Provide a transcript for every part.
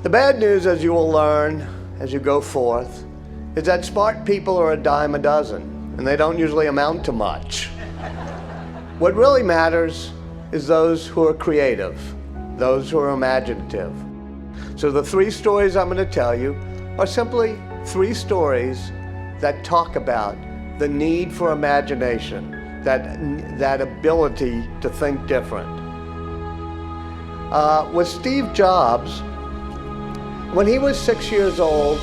The bad news, as you will learn as you go forth, is that smart people are a dime a dozen, and they don't usually amount to much. What really matters is those who are creative, those who are imaginative. So the three stories I'm going to tell you are simply three stories that talk about the need for imagination, that ability to think different. With Steve Jobs, when he was 6 years old,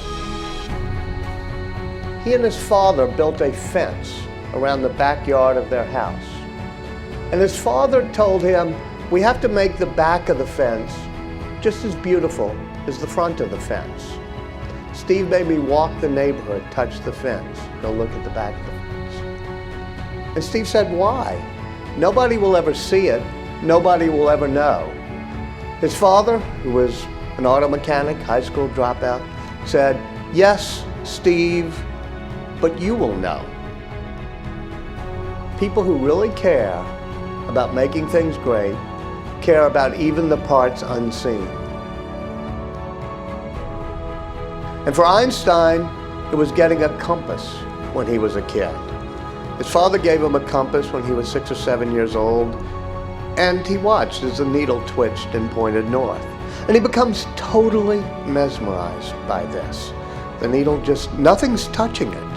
he and his father built a fence around the backyard of their house. And his father told him, we have to make the back of the fence just as beautiful as the front of the fence. Steve made me walk the neighborhood, touch the fence, go look at the back of the fence. And Steve said, why? Nobody will ever see it. Nobody will ever know. His father, who was an auto mechanic, high school dropout, said, yes, Steve, but you will know. People who really care about making things great care about even the parts unseen. And for Einstein, it was getting a compass when he was a kid. His father gave him a compass when he was 6 or 7 years old, and he watched as the needle twitched and pointed north. And he becomes totally mesmerized by this. The needle just, nothing's touching it.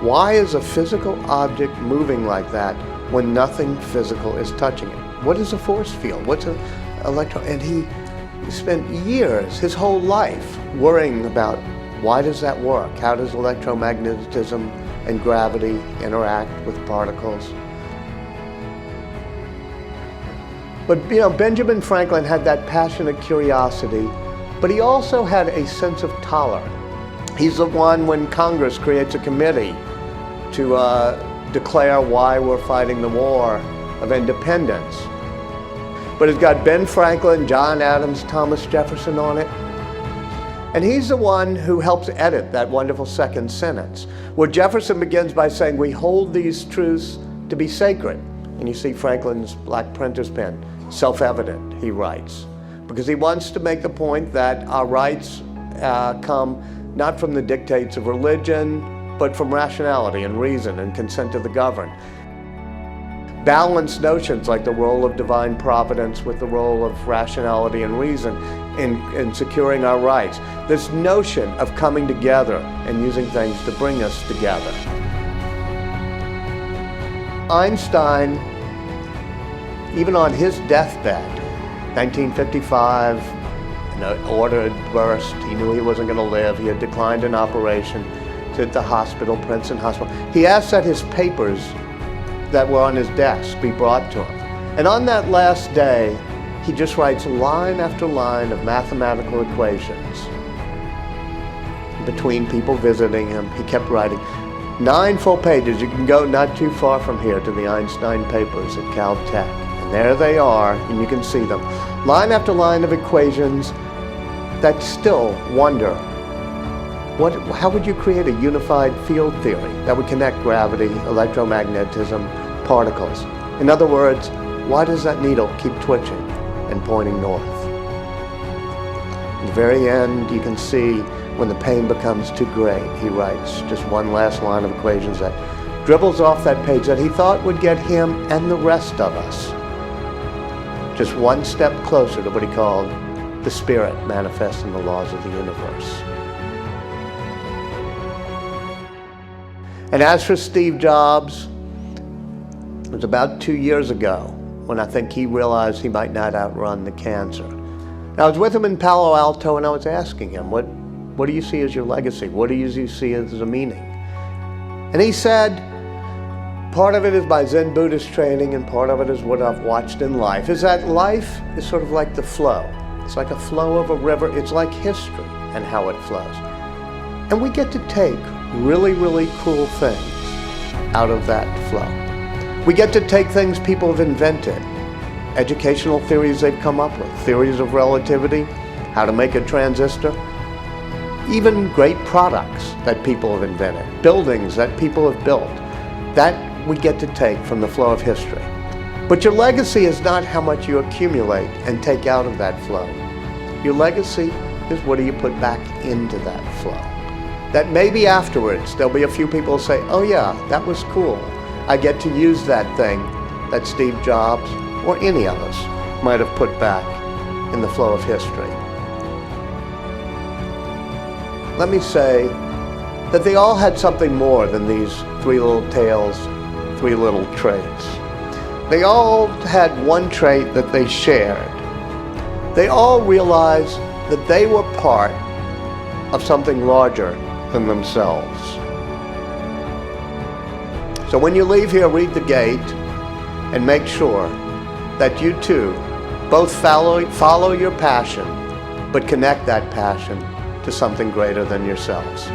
Why is a physical object moving like that when nothing physical is touching it? What is a force field? What's an electron? And he spent years, his whole life, worrying about why does that work? How does electromagnetism and gravity interact with particles? But Benjamin Franklin had that passionate curiosity, but he also had a sense of tolerance. He's the one when Congress creates a committee to declare why we're fighting the war of independence. But it's got Ben Franklin, John Adams, Thomas Jefferson on it. And he's the one who helps edit that wonderful second sentence, where Jefferson begins by saying, we hold these truths to be sacred. And you see Franklin's black printer's pen, self-evident, he writes, because he wants to make the point that our rights come not from the dictates of religion, but from rationality and reason and consent of the governed. Balanced notions like the role of divine providence with the role of rationality and reason in securing our rights. This notion of coming together and using things to bring us together. Einstein, even on his deathbed, 1955, an order had burst. He knew he wasn't going to live. He had declined an operation to the hospital, Princeton Hospital. He asked that his papers that were on his desk be brought to him. And on that last day, he just writes line after line of mathematical equations. Between people visiting him, he kept writing 9 full pages. You can go not too far from here to the Einstein papers at Caltech. And there they are, and you can see them. Line after line of equations that still wonder, how would you create a unified field theory that would connect gravity, electromagnetism, particles? In other words, why does that needle keep twitching and pointing north? At the very end, you can see when the pain becomes too great, he writes just one last line of equations that dribbles off that page that he thought would get him and the rest of us just one step closer to what he called the spirit manifesting the laws of the universe. And as for Steve Jobs, it was about 2 years ago when I think he realized he might not outrun the cancer. I was with him in Palo Alto and I was asking him, what do you see as your legacy? What do you see as a meaning? And he said, part of it is my Zen Buddhist training and part of it is what I've watched in life, is that life is sort of like the flow. It's like a flow of a river. It's like history and how it flows. And we get to take really, really cool things out of that flow. We get to take things people have invented, educational theories they've come up with, theories of relativity, how to make a transistor, even great products that people have invented, buildings that people have built, that we get to take from the flow of history. But your legacy is not how much you accumulate and take out of that flow. Your legacy is what do you put back into that flow? That maybe afterwards there'll be a few people who say, oh yeah, that was cool. I get to use that thing that Steve Jobs or any of us might have put back in the flow of history. Let me say that they all had something more than these three little tales, three little traits. They all had one trait that they shared. They all realized that they were part of something larger than themselves. So when you leave here, read the gate and make sure that you too both follow your passion, but connect that passion to something greater than yourselves.